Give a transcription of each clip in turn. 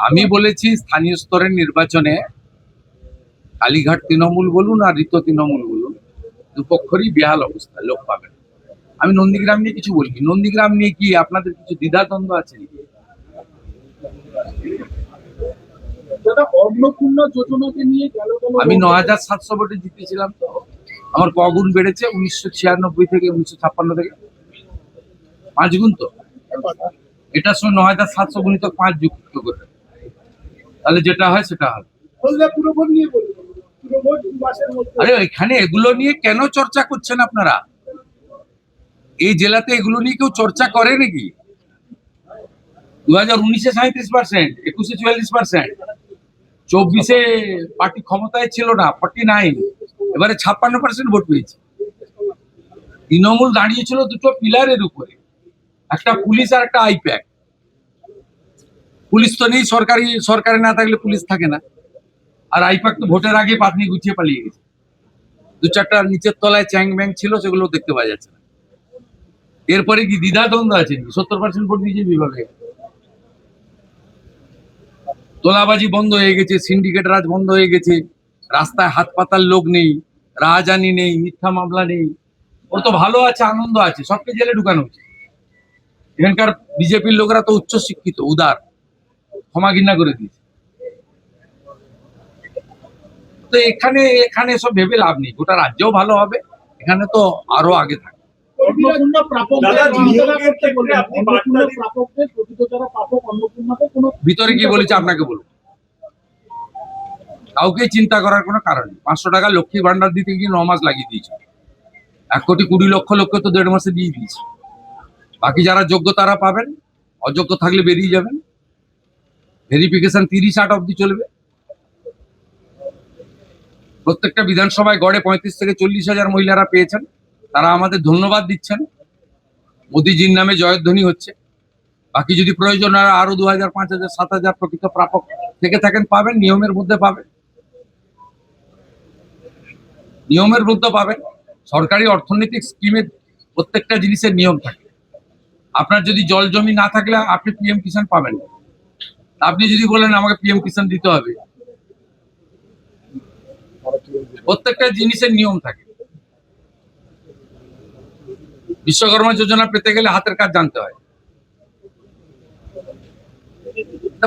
আমি বলেছি স্থানীয় স্তরের নির্বাচনে কালীঘাট তৃণমূল বলুন আর ঋত তৃণমূল বলুন, দুপক্ষরই বেহাল অবস্থা, লোক পাবেন। আমি নন্দীগ্রাম নিয়ে কিছু বলিনি। নন্দীগ্রাম নিয়ে কি আপনাদের কিছু দ্বিধাদ্বন্দ্ব আছে? অন্নপূর্ণা যোজনাকে নিয়ে আমি ৯,৭০০ ভোটে জিতেছিলাম, তো আমার কগুণ বেড়েছে ১৯৯৬ থেকে ১৯৫৬ থেকে ৫ গুণ। তো এটার সঙ্গে ৯,৭০০ গুণিত ৫ যুক্ত করে, তাহলে যেটা হয় সেটা হয়। আরে এখানে এগুলো নিয়ে কেন চর্চা করছেন আপনারা? এই জেলাতে এগুলো নিয়ে কেউ চর্চা করে নাকি? 2019-এ 37%, 21-এ 44%, 24-এ পার্টি ক্ষমতায় ছিল না, 49, এবারে 56% ভোট পেয়েছে। তৃণমূল দাঁড়িয়েছিল দুটো পিলারের উপরে, একটা পুলিশ আর একটা আইপ্যাক। পুলিশ তো নেই, সরকারে না থাকলে পুলিশ থাকে না। আর আইপ্যাক তো ভোটের আগে পাতনি গুছিয়ে পালিয়ে গেছে। দু চারটা নিচের তলায় চ্যাং ব্যাং ছিল, সেগুলো দেখতে পাওয়া যাচ্ছে না। এরপরে কি দ্বিধাদ্বন্দ্ব আছে? 70% ভোট বিজেপি পাবে। তোলাবাজি বন্ধ হয়ে গেছে, সিন্ডিকেট রাজ বন্ধ হয়ে গেছে, রাস্তায় হাত পাতার লোক নেই, রাহাজানি নেই, মিথ্যা মামলা নেই। ওর তো ভালো আছে, আনন্দ আছে, সবকে জেলে ঢুকানো হচ্ছে। এখানকার বিজেপির লোকরা তো উচ্চ শিক্ষিত, উদার, ক্ষমা ঘৃণা করে দিয়েছে। তো এখানে এখানে সব ভেবে লাভ নেই। গোটা রাজ্যও ভালো হবে, এখানে তো আরো আগে থাকে। ভিতরে কি বলেছে আপনাকে বলবো? কাউকে চিন্তা করার কোনো কারণ নেই। 500 টাকা লক্ষ্মী ভান্ডার দিতে গিয়ে 9 মাস লাগিয়ে দিয়েছে। 1,20,00,000 লোককে তো 1.5 মাসে দিয়ে দিয়েছে। বাকি যারা যোগ্য তারা পাবেন, অযোগ্য থাকলে বেরিয়ে যাবেন। ভেরিফিকেশন 30-8 অব্দি চলবে। প্রত্যেকটা বিধানসভায় গড়ে 35 থেকে 40,000 মহিলারা পেয়েছেন, তারা আমাদের ধন্যবাদ দিচ্ছেন। মোদিজির নামে জয়ধ্বনি হচ্ছে। বাকি যদি প্রয়োজন হয় আরো 2,000, 5,000, 7,000 প্রকৃত প্রাপক থেকে থাকেন, পাবেন, নিয়মের মধ্যে পাবেন। নিয়মের মধ্যে পাবেন। সরকারি অর্থনৈতিক স্কিমের প্রত্যেকটা জিনিসের নিয়ম থাকে। আপনার যদি জল জমি না থাকলে আপনি পিএম কিষাণ পাবেন না। আপনি যদি বলেন আমাকে পিএম কিষাণ দিতে হবে, প্রত্যেকটা জিনিসের নিয়ম থাকে। বিশ্বকর্মা যোজনা পেতে গেলে হাতের কাজ জানতে হয়।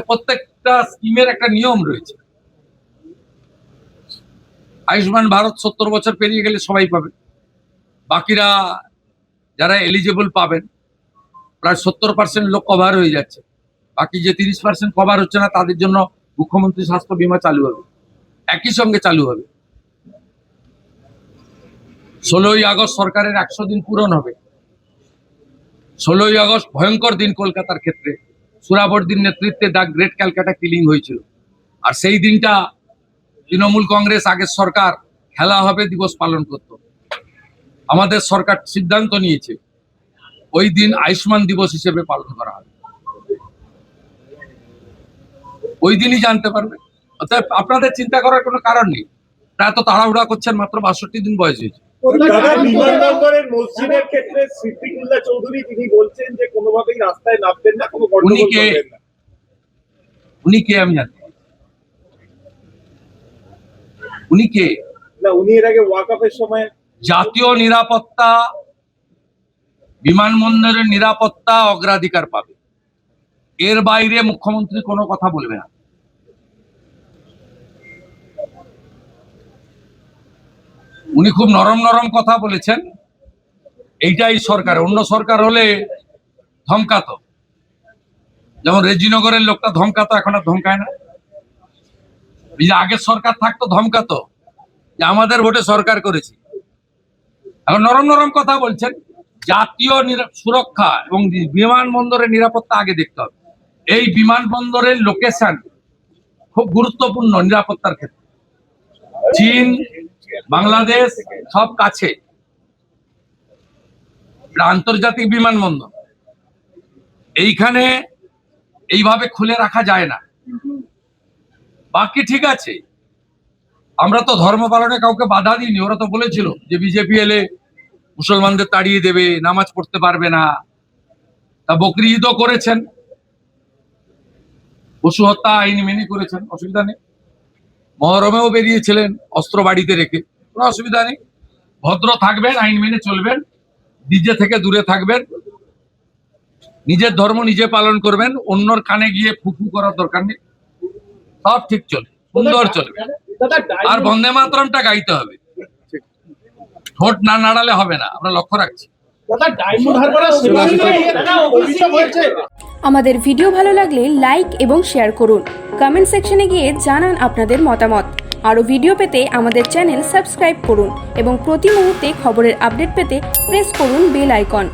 প্রত্যেকটা স্কিমের একটা নিয়ম রয়েছে। আয়ুষ্মান ভারত 70 বছর পেরিয়ে গেলে সবাই পাবে। বাকিরা যারা এলিজিবল পাবেন, প্রায় 70% লোক কভার হয়ে যাচ্ছে। বাকি যে 30% কভার হচ্ছে না, তাদের জন্য মুখ্যমন্ত্রী স্বাস্থ্য বীমা চালু হবে, একই সঙ্গে চালু হবে। 16ই আগস্ট সরকারের 100 দিন পূরণ হবে। 16ই আগস্ট ভয়ঙ্কর দিন কলকাতার ক্ষেত্রে। সুরাবর্দির নেতৃত্বে দ্য গ্রেট ক্যালকাটা কিলিং হয়েছিল। আর সেই দিনটা তৃণমূল কংগ্রেস আগের সরকার খেলা হবে দিবস পালন করত। আমাদের সরকার সিদ্ধান্ত নিয়েছে ওই দিন আয়ুষ্মান দিবস হিসেবে পালন করা হবে। ওই দিনই জানতে পারবে। অর্থাৎ আপনাদের চিন্তা করার কোনো কারণ নেই। এত তাড়াহুড়া করছেন, মাত্র 62 দিন বয়স হয়েছে। বিমানবন্দরের মসজিদের ক্ষেত্রে সিদ্দিকুল্লাহ চৌধুরী তিনি বলছেন যে কোনোভাবেই রাস্তায় নামবেন না, কোনো গন্ডগোল করবেন না। উনি কে আমি জানি? উনি কে? না, উনি এর আগে ওয়াকআপের সময় জাতীয় নিরাপত্তা, বিমানবন্দরের নিরাপত্তা অগ্রাধিকার পাবে, এর বাইরে মুখ্যমন্ত্রী কোনো কথা বলবে না। উনি খুব নরম নরম কথা বলেছেন। এইটাই সরকার। অন্য সরকার হলে ধমকাতো, যেমন রেজিনগরের লোকটা ধমকাতো, এখন আর ধমকায় না। আগের সরকার থাকতো ধমকাতো যে আমাদের ভোটে সরকার করেছি। এখন নরম নরম কথা বলছেন। জাতীয় সুরক্ষা এবং বিমানবন্দরের নিরাপত্তা আগে দেখতে হবে। এই বিমানবন্দরের লোকেশন খুব গুরুত্বপূর্ণ নিরাপত্তার ক্ষেত্রে। চীন, বাংলাদেশ সব কাছে, আন্তর্জাতিক বিমানবন্দর। এইখানে এইভাবে খুলে রাখা যায় না। বাকি ঠিক আছে, আমরা তো ধর্ম পালনে কাউকে বাধা দিইনি। ওরা তো বলেছিল যে বিজেপি এলে মুসলমানদের তাড়িয়ে দেবে, নামাজ পড়তে পারবে না। তা বকরি ঈদও করেছেন। পশু হত্যা আইন মেনে করেছেন, অসুবিধা নেই। মহরমেও বেরিয়েছিলেন অস্ত্র বাড়িতে রেখে, কোনো অসুবিধা নেই। ভদ্র থাকবেন, আইন মেনে চলবেন, ডিজে থেকে দূরে থাকবেন, নিজের ধর্ম নিজে পালন করবেন, অন্যর কানে গিয়ে ফুফু করার দরকার নেই। সব ঠিক চলবে, সুন্দর চলবে। দাদা আর বন্দে মাতরমটা গাইতে হবে, ঠোঁট না নাড়ালে হবে না, আমরা লক্ষ্য রাখছি। ডায়মন্ড হারবারের অভিযোগ হয়েছে। আমাদের ভিডিও ভালো লাগলে লাইক এবং শেয়ার করুন। কমেন্ট সেকশনে গিয়ে জানান আপনাদের মতামত। আরও ভিডিও পেতে আমাদের চ্যানেল সাবস্ক্রাইব করুন এবং প্রতি মুহূর্তে খবরের আপডেট পেতে প্রেস করুন বেল আইকন।